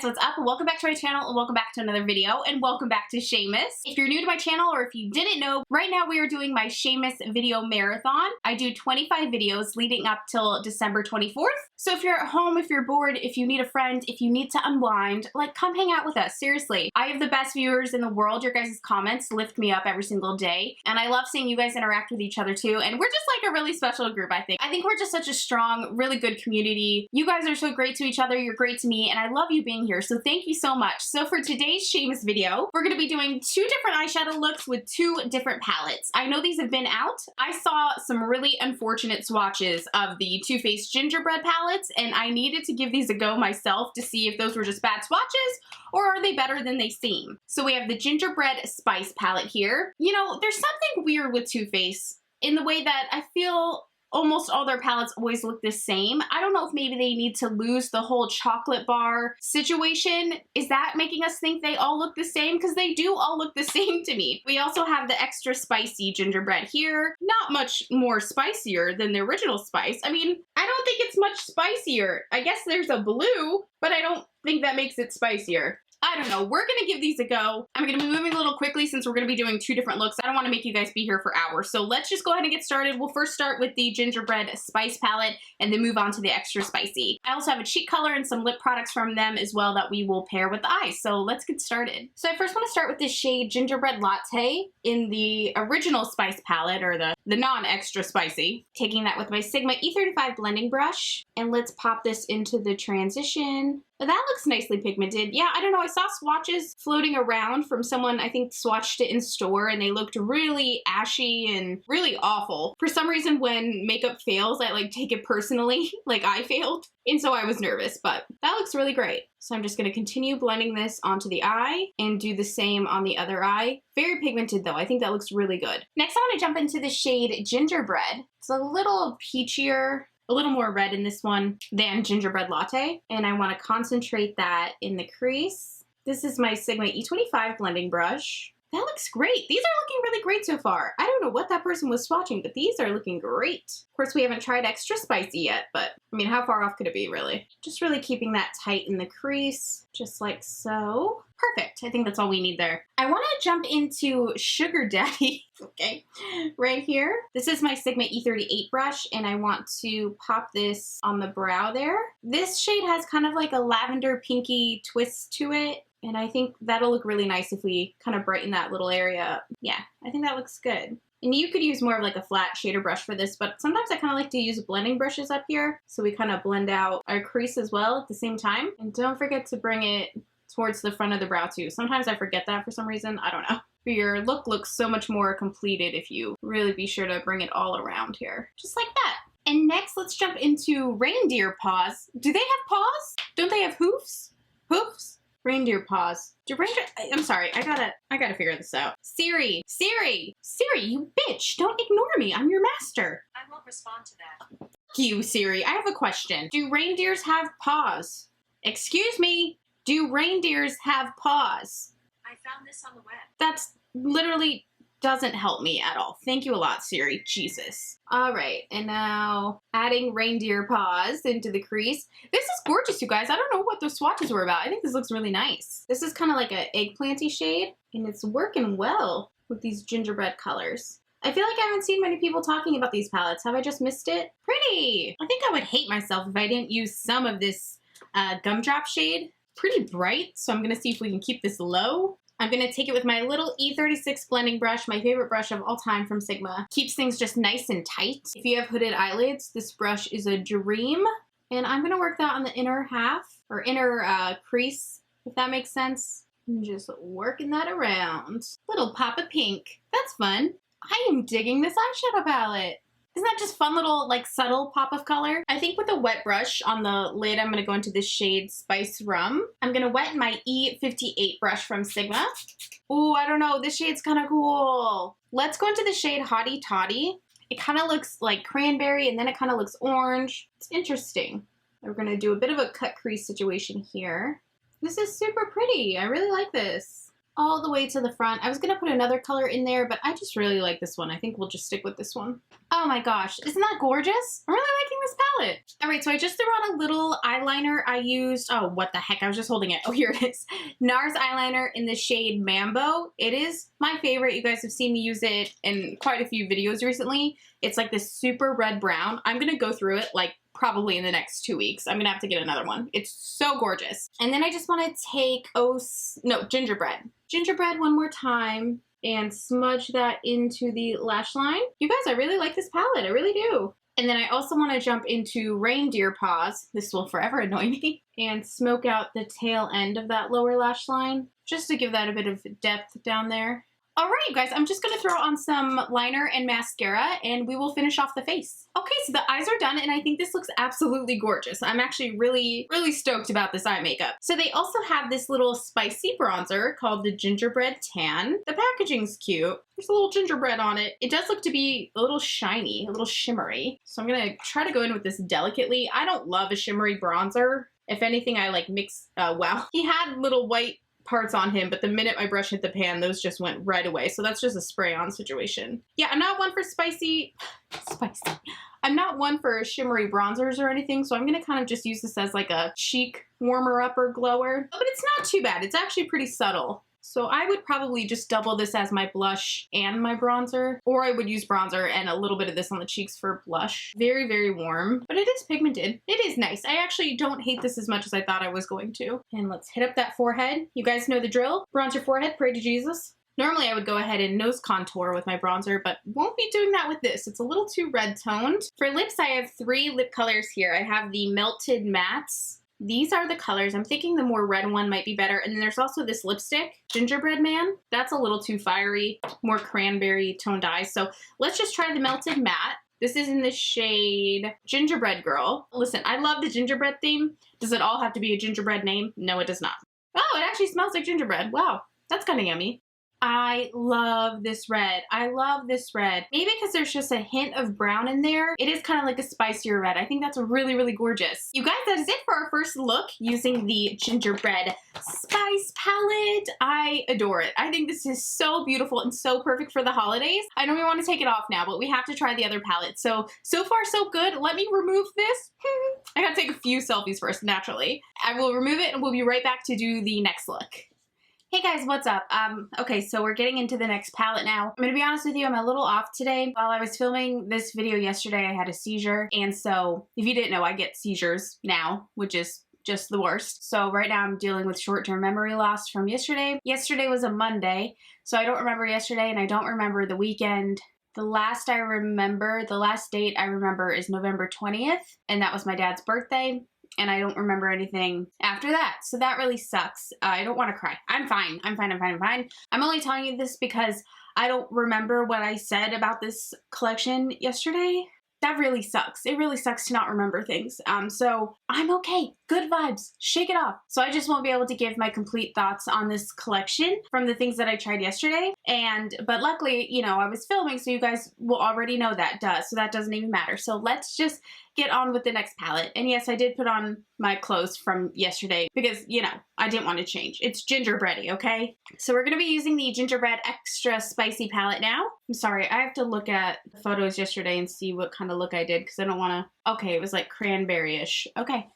guys, what's up? Welcome back to my channel and welcome back to another video and welcome back to SHAEMAS. If you're new to my channel or if you didn't know, right now we are doing my SHAEMAS video marathon. I do 25 videos leading up till December 24th. So if you're at home, if you're bored, if you need a friend, if you need to unwind, like come hang out with us, seriously. I have the best viewers in the world. Your guys' comments lift me up every single day and I love seeing you guys interact with each other too, and we're just like a really special group, I think. I think we're just such a strong, really good community. You guys are so great to each other, you're great to me, and I love you being here, so thank you so much. So for today's SHAEMAS video, we're going to be doing two different eyeshadow looks with two different palettes. I know these have been out. I saw some really unfortunate swatches of the Too Faced Gingerbread palettes, and I needed to give these a go myself to see if those were just bad swatches or are they better than they seem. So we have the Gingerbread Spice palette here. You know, there's something weird with Too Faced in the way that I feel almost all their palettes always look the same. I don't know if maybe they need to lose the whole chocolate bar situation. Is that making us think they all look the same? Because they do all look the same to me. We also have the extra spicy gingerbread here. Not much more spicier than the original spice. I mean, I don't think it's much spicier. I guess there's a blue, but I don't think that makes it spicier. I don't know. We're going to give these a go. I'm going to be moving a little quickly since we're going to be doing two different looks. I don't want to make you guys be here for hours. So let's just go ahead and get started. We'll first start with the Gingerbread Spice palette and then move on to the extra spicy. I also have a cheek color and some lip products from them as well that we will pair with the eyes. So let's get started. So I first want to start with this shade Gingerbread Latte in the original Spice palette, or the non-extra spicy. Taking that with my Sigma E35 blending brush, and let's pop this into the transition. That looks nicely pigmented. Yeah, I don't know, I saw swatches floating around from someone, I think swatched it in store, and they looked really ashy and really awful. For some reason, when makeup fails, I like take it personally, like I failed. And so I was nervous, but that looks really great. So I'm just gonna continue blending this onto the eye and do the same on the other eye. Very pigmented though, I think that looks really good. Next I wanna jump into the shade Gingerbread. It's a little peachier, a little more red in this one than Gingerbread Latte, and I want to concentrate that in the crease. This is my Sigma E25 blending brush. That looks great. These are looking really great so far. I don't know what that person was swatching, but these are looking great. Of course, we haven't tried extra spicy yet, but I mean, how far off could it be, really? Just really keeping that tight in the crease, just like so. Perfect. I think that's all we need there. I want to jump into Sugar Daddy, okay, right here. This is my Sigma E38 brush, and I want to pop this on the brow there. This shade has kind of like a lavender pinky twist to it, and I think that'll look really nice if we kind of brighten that little area up. Yeah, I think that looks good. And you could use more of like a flat shader brush for this, but sometimes I kind of like to use blending brushes up here, so we kind of blend out our crease as well at the same time. And don't forget to bring it towards the front of the brow too. Sometimes I forget that for some reason, I don't know. But your look looks so much more completed if you really be sure to bring it all around here. Just like that. And next, let's jump into reindeer paws. Do they have paws? Don't they have hoofs? Hoofs? Reindeer paws. Do reindeer? I'm sorry, I gotta figure this out. Siri, you bitch, don't ignore me, I'm your master. I won't respond to that. Fuck you, Siri, I have a question. Do reindeers have paws? Excuse me, do reindeers have paws? I found this on the web. That's literally doesn't help me at all. Thank you a lot, Siri. Jesus. All right, and now adding reindeer paws into the crease. This is gorgeous, you guys. I don't know what those swatches were about. I think this looks really nice. This is kind of like an eggplanty shade, and it's working well with these gingerbread colors. I feel like I haven't seen many people talking about these palettes. Have I just missed it? Pretty. I think I would hate myself if I didn't use some of this gumdrop shade. Pretty bright, so I'm gonna see if we can keep this low. I'm gonna take it with my little E36 blending brush, my favorite brush of all time from Sigma. Keeps things just nice and tight. If you have hooded eyelids, this brush is a dream. And I'm gonna work that on the inner half, or inner crease, if that makes sense. I'm just working that around. Little pop of pink. That's fun. I am digging this eyeshadow palette. Isn't that just fun little, like, subtle pop of color? I think with a wet brush on the lid, I'm gonna go into this shade Spice Rum. I'm gonna wet my E58 brush from Sigma. Ooh, I don't know, this shade's kind of cool. Let's go into the shade Hottie Toddy. It kind of looks like cranberry, and then it kind of looks orange. It's interesting. We're gonna do a bit of a cut crease situation here. This is super pretty. I really like this. all the way to the front. I was gonna put another color in there, but I just really like this one. I think we'll just stick with this one. Oh my gosh, isn't that gorgeous? I'm really liking this palette. All right, so I just threw on a little eyeliner. I used, oh, what the heck, I was just holding it. Oh, here it is. NARS eyeliner in the shade Mambo. It is my favorite. You guys have seen me use it in quite a few videos recently. It's like this super red brown. I'm gonna go through it like probably in the next 2 weeks. I'm gonna have to get another one. It's so gorgeous. And then I just wanna take, gingerbread one more time and smudge that into the lash line. You guys, I really like this palette, I really do. And then I also wanna jump into Reindeer Paws, this will forever annoy me, and smoke out the tail end of that lower lash line, just to give that a bit of depth down there. All right, you guys, I'm just gonna throw on some liner and mascara and we will finish off the face. Okay, so the eyes are done and I think this looks absolutely gorgeous. I'm actually really stoked about this eye makeup. So they also have this little spicy bronzer called the Gingerbread Tan. The packaging's cute. There's a little gingerbread on it. It does look to be a little shiny, a little shimmery. So I'm gonna try to go in with this delicately. I don't love a shimmery bronzer. If anything, I like mix, wow. He had little white parts on him, but the minute my brush hit the pan, those just went right away. So that's just a spray on situation. Yeah, I'm not one for spicy. I'm not one for shimmery bronzers or anything, so I'm gonna kind of just use this as like a cheek warmer up or glower. But it's not too bad. It's actually pretty subtle. So I would probably just double this as my blush and my bronzer, or I would use bronzer and a little bit of this on the cheeks for blush. Very warm, but it is pigmented. It is nice. I actually don't hate this as much as I thought I was going to. And let's hit up that forehead. You guys know the drill. Bronze your forehead, pray to Jesus. Normally I would go ahead and nose contour with my bronzer, but won't be doing that with this. It's a little too red toned. For lips, I have 3 lip colors here. I have the Melted Mattes. These are the colors. I'm thinking the more red one might be better. And then there's also this lipstick, Gingerbread Man. That's a little too fiery, more cranberry toned eyes. So let's just try the Melted Matte. This is in the shade Gingerbread Girl. Listen, I love the gingerbread theme. Does it all have to be a gingerbread name? No, it does not. Oh, it actually smells like gingerbread. Wow, that's kind of yummy. I love this red. I love this red. Maybe because there's just a hint of brown in there. It is kind of like a spicier red. I think that's really gorgeous. You guys, that is it for our first look using the Gingerbread Spice palette. I adore it. I think this is so beautiful and so perfect for the holidays. I know we want to take it off now, but we have to try the other palette. So far so good. Let me remove this. I gotta take a few selfies first, naturally. I will remove it and we'll be right back to do the next look. Hey guys, what's up? Okay, so we're getting into the next palette now. I'm gonna be honest with you, I'm a little off today. While I was filming this video yesterday, I had a seizure. And so, if you didn't know, I get seizures now, which is just the worst. So right now I'm dealing with short-term memory loss from yesterday. Yesterday was a Monday, so I don't remember yesterday and I don't remember the weekend. The last date I remember is November 20th, and that was my dad's birthday. And I don't remember anything after that. So that really sucks. I don't want to cry. I'm fine. I'm fine. I'm only telling you this because I don't remember what I said about this collection yesterday. That really sucks. It really sucks to not remember things. So I'm okay. Good vibes. Shake it off. So I just won't be able to give my complete thoughts on this collection from the things that I tried yesterday. But luckily, you know, I was filming, so you guys will already know that. So that doesn't even matter. So let's just get on with the next palette. And yes, I did put on my clothes from yesterday because, you know, I didn't want to change. It's gingerbready, okay? So we're going to be using the Gingerbread Extra Spicy palette now. I'm sorry, I have to look at the photos yesterday and see what kind of look I did because I don't want to... Okay, it was like cranberry-ish. Okay.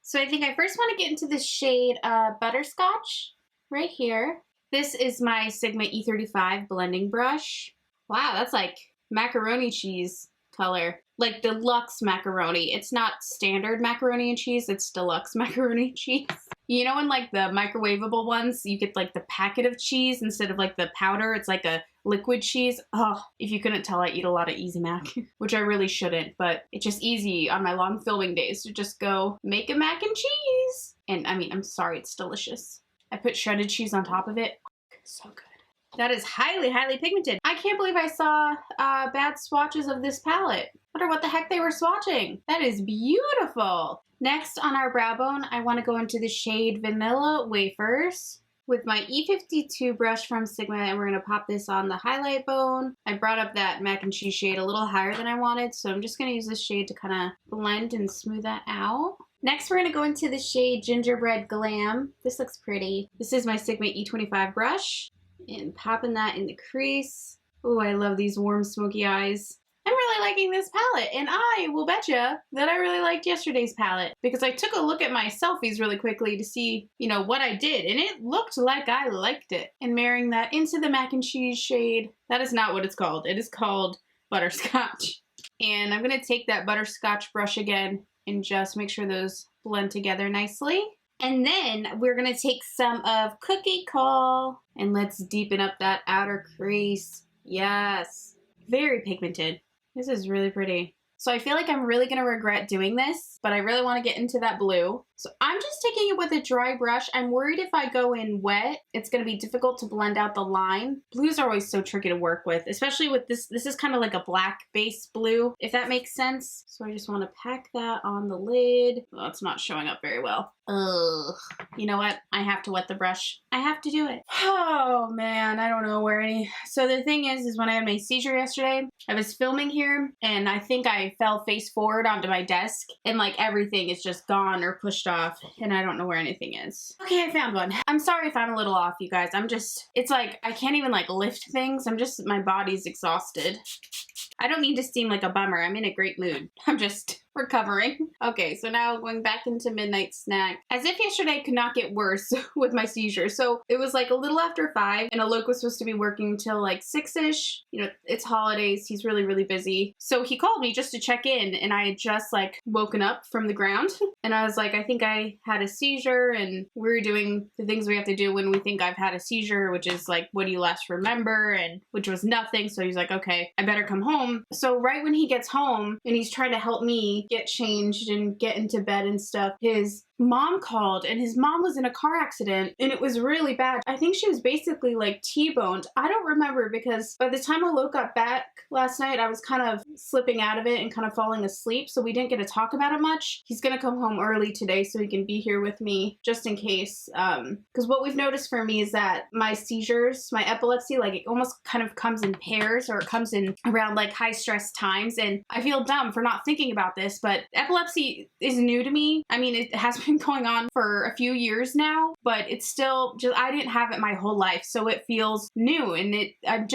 So I think I first want to get into the shade Butterscotch right here. This is my Sigma E35 blending brush. Wow, that's like macaroni cheese color. Like deluxe macaroni. It's not standard macaroni and cheese, it's deluxe macaroni and cheese. You know, in like the microwavable ones, you get like the packet of cheese instead of like the powder. It's like a liquid cheese. Oh, if you couldn't tell, I eat a lot of Easy Mac, which I really shouldn't, but it's just easy on my long filming days to just go make a mac and cheese. And I mean, I'm sorry, it's delicious. I put shredded cheese on top of it. So good. That is highly pigmented. I can't believe I saw bad swatches of this palette. Wonder what the heck they were swatching. That is beautiful. Next on our brow bone, I want to go into the shade Vanilla Wafers with my E52 brush from Sigma, and we're going to pop this on the highlight bone. I brought up that mac and cheese shade a little higher than I wanted, so I'm just going to use this shade to kind of blend and smooth that out. Next, we're gonna go into the shade Gingerbread Glam. This looks pretty. This is my Sigma E25 brush, and popping that in the crease. Oh, I love these warm smoky eyes. I'm really liking this palette, and I will betcha that I really liked yesterday's palette because I took a look at my selfies really quickly to see, you know, what I did, and it looked like I liked it. And marrying that into the mac and cheese shade, that is not what it's called. It is called Butterscotch. And I'm gonna take that Butterscotch brush again and just make sure those blend together nicely. And then we're gonna take some of Cookie Call and let's deepen up that outer crease. Yes, very pigmented. This is really pretty. So I feel like I'm really gonna regret doing this, but I really wanna get into that blue. So I'm just taking it with a dry brush. I'm worried if I go in wet, it's gonna be difficult to blend out the line. Blues are always so tricky to work with, especially with this. This is kind of like a black base blue, if that makes sense. So I just wanna pack that on the lid. Well, it's not showing up very well. Ugh. You know what? I have to wet the brush. I have to do it. Oh man, I don't know where any. So the thing is when I had my seizure yesterday, I was filming here and I think I fell face forward onto my desk and like everything is just gone or pushed off and I don't know where anything is. Okay, I found one. I'm sorry if I'm a little off, you guys. It's like I can't even like lift things. My body's exhausted. I don't mean to seem like a bummer. I'm in a great mood. I'm just recovering. Okay, so now going back into Midnight Snack. As if yesterday could not get worse with my seizure. So it was like a little after 5 and Alok was supposed to be working till like 6-ish. You know, it's holidays. He's really, really busy. So he called me just to check in and I had just like woken up from the ground and I was like, I think I had a seizure and we're doing the things we have to do when we think I've had a seizure, which is like, what do you last remember? And which was nothing. So he's like, okay, I better come home. So right when he gets home and he's trying to help me get changed and get into bed and stuff, his mom called and his mom was in a car accident and it was really bad. I think she was basically like T-boned. I don't remember because by the time Alok got back last night, I was kind of slipping out of it and kind of falling asleep. So we didn't get to talk about it much. He's gonna come home early today so he can be here with me just in case. Because what we've noticed for me is that my seizures, my epilepsy, like it almost kind of comes in pairs or it comes in around like high stress times. And I feel dumb for not thinking about this, but epilepsy is new to me. I mean, it has been going on for a few years now, but it's still just, I didn't have it my whole life. So it feels new and I'm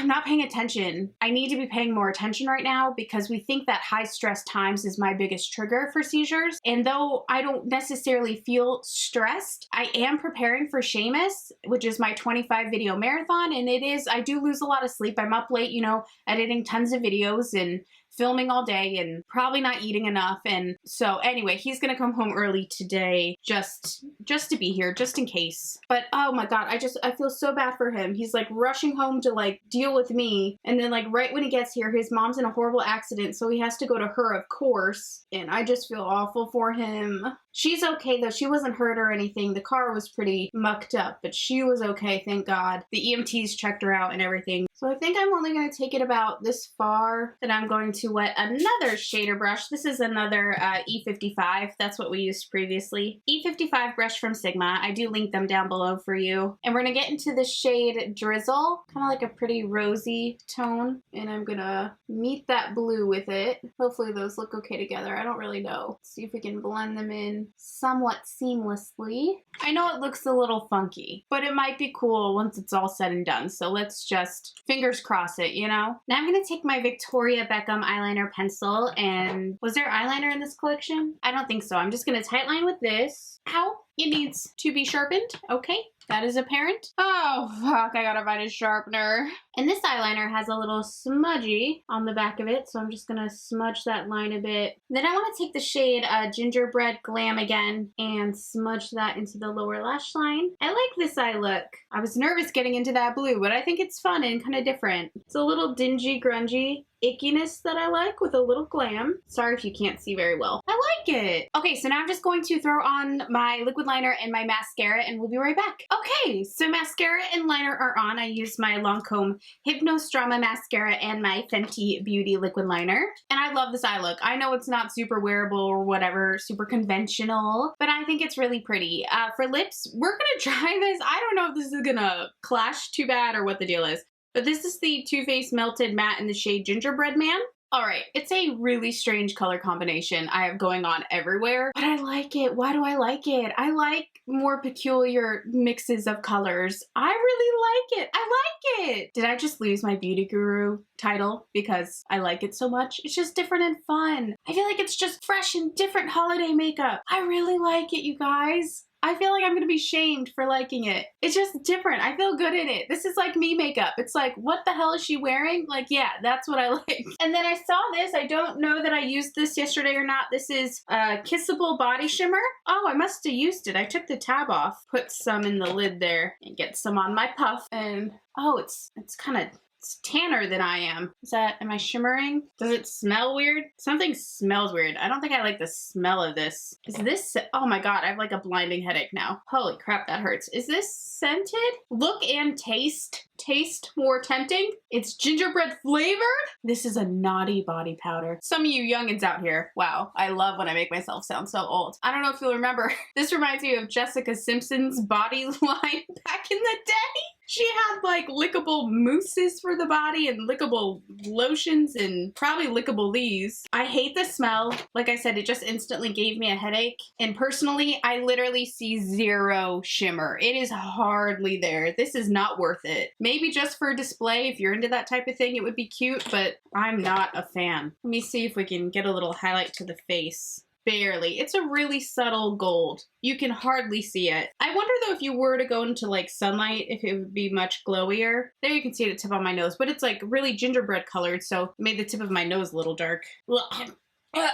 not paying attention. I need to be paying more attention right now because we think that high stress times is my biggest trigger for seizures. And though I don't necessarily feel stressed, I am preparing for SHAEMAS, which is my 25 video marathon. And I do lose a lot of sleep. I'm up late, you know, editing tons of videos and filming all day and probably not eating enough. And so anyway, he's gonna come home early today just to be here, just in case. But oh my God, I feel so bad for him. He's like rushing home to like deal with me. And then like right when he gets here, his mom's in a horrible accident. So he has to go to her, of course. And I just feel awful for him. She's okay though. She wasn't hurt or anything. The car was pretty mucked up, but she was okay, thank God. The EMTs checked her out and everything. So I think I'm only going to take it about this far. Then I'm going to wet another shader brush. This is another E55. That's what we used previously. E55 brush from Sigma. I do link them down below for you. And we're going to get into the shade Drizzle. Kind of like a pretty rosy tone. And I'm going to meet that blue with it. Hopefully those look okay together. I don't really know. Let's see if we can blend them in somewhat seamlessly. I know it looks a little funky, but it might be cool once it's all said and done. So let's just fingers cross it, you know? Now I'm gonna take my Victoria Beckham eyeliner pencil and was there eyeliner in this collection? I don't think so. I'm just gonna tightline with this. Ow, it needs to be sharpened. Okay, that is apparent. Oh, fuck, I gotta find a sharpener. And this eyeliner has a little smudgy on the back of it, so I'm just gonna smudge that line a bit. Then I wanna take the shade Gingerbread Glam again and smudge that into the lower lash line. I like this eye look. I was nervous getting into that blue, but I think it's fun and kind of different. It's a little dingy, grungy ickiness that I like with a little glam. Sorry if you can't see very well. I like it. Okay, so now I'm just going to throw on my liquid liner and my mascara and we'll be right back. Okay, so mascara and liner are on. I used my Lancome Hypnostrama mascara and my Fenty Beauty liquid liner. And I love this eye look. I know it's not super wearable or whatever, super conventional, but I think it's really pretty. For lips, we're gonna try this. I don't know if this is gonna clash too bad or what the deal is. But this is the Too Faced Melted Matte in the shade Gingerbread Man. All right, it's a really strange color combination I have going on everywhere, but I like it. Why do I like it? I like more peculiar mixes of colors. I really like it. I like it. Did I just lose my beauty guru title because I like it so much? It's just different and fun. I feel like it's just fresh and different holiday makeup. I really like it, you guys. I feel like I'm gonna be shamed for liking it. It's just different. I feel good in it. This is like me makeup. It's like, what the hell is she wearing? Like, yeah, that's what I like. And then I saw this. I don't know that I used this yesterday or not. This is Kissable Body Shimmer. Oh, I must have used it. I took the tab off, put some in the lid there, and get some on my puff. And oh, it's kind of... it's tanner than I am. Am I shimmering? Does it smell weird? Something smells weird. I don't think I like the smell of this. Is this, oh my God, I have like a blinding headache now. Holy crap, that hurts. Is this scented? Look and taste. Taste more tempting. It's gingerbread flavored. This is a naughty body powder. Some of you youngins out here, wow, I love when I make myself sound so old. I don't know if you'll remember. This reminds me of Jessica Simpson's body line back in the day. She had like lickable mousses for the body and lickable lotions and probably lickable these. I hate the smell. Like I said, it just instantly gave me a headache. And personally, I literally see zero shimmer. It is hardly there. This is not worth it. Maybe just for display, if you're into that type of thing, it would be cute, but I'm not a fan. Let me see if we can get a little highlight to the face. Barely. It's a really subtle gold. You can hardly see it. I wonder though if you were to go into like sunlight, if it would be much glowier. There you can see the tip on my nose, but it's like really gingerbread colored, so it made the tip of my nose a little dark.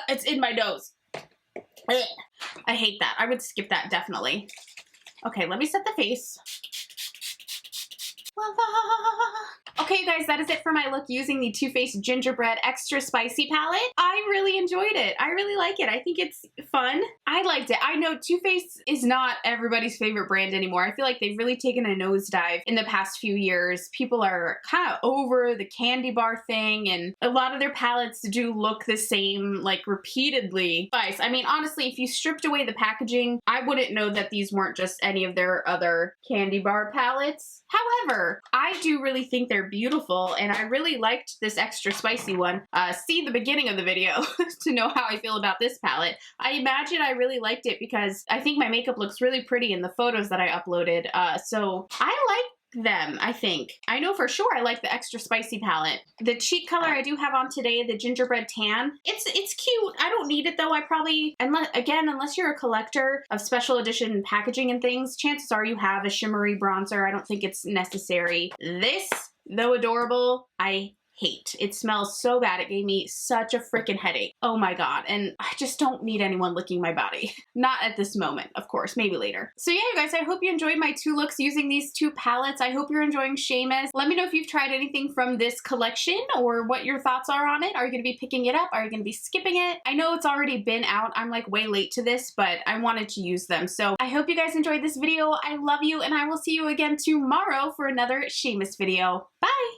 It's in my nose. I hate that. I would skip that definitely. Okay, let me set the face. Okay, you guys, that is it for my look using the Too Faced Gingerbread Extra Spicy palette. I really enjoyed it. I really like it. I think it's fun. I liked it. I know Too Faced is not everybody's favorite brand anymore. I feel like they've really taken a nosedive in the past few years. People are kind of over the candy bar thing, and a lot of their palettes do look the same, like repeatedly. I mean, honestly, if you stripped away the packaging, I wouldn't know that these weren't just any of their other candy bar palettes. However, I do really think they're beautiful, and I really liked this extra spicy one. See the beginning of the video to know how I feel about this palette. I imagine I really liked it because I think my makeup looks really pretty in the photos that I uploaded. So I like them, I think. I know for sure I like the extra spicy palette. The cheek color I do have on today, the Gingerbread Tan, it's cute. I don't need it though. I probably, unless you're a collector of special edition packaging and things, chances are you have a shimmery bronzer. I don't think it's necessary. This, though adorable, I hate. It smells so bad. It gave me such a freaking headache. Oh my God. And I just don't need anyone licking my body. Not at this moment, of course, maybe later. So yeah, you guys, I hope you enjoyed my two looks using these two palettes. I hope you're enjoying SHAEMAS. Let me know if you've tried anything from this collection or what your thoughts are on it. Are you going to be picking it up? Are you going to be skipping it? I know it's already been out. I'm like way late to this, but I wanted to use them. So I hope you guys enjoyed this video. I love you, and I will see you again tomorrow for another SHAEMAS video. Bye!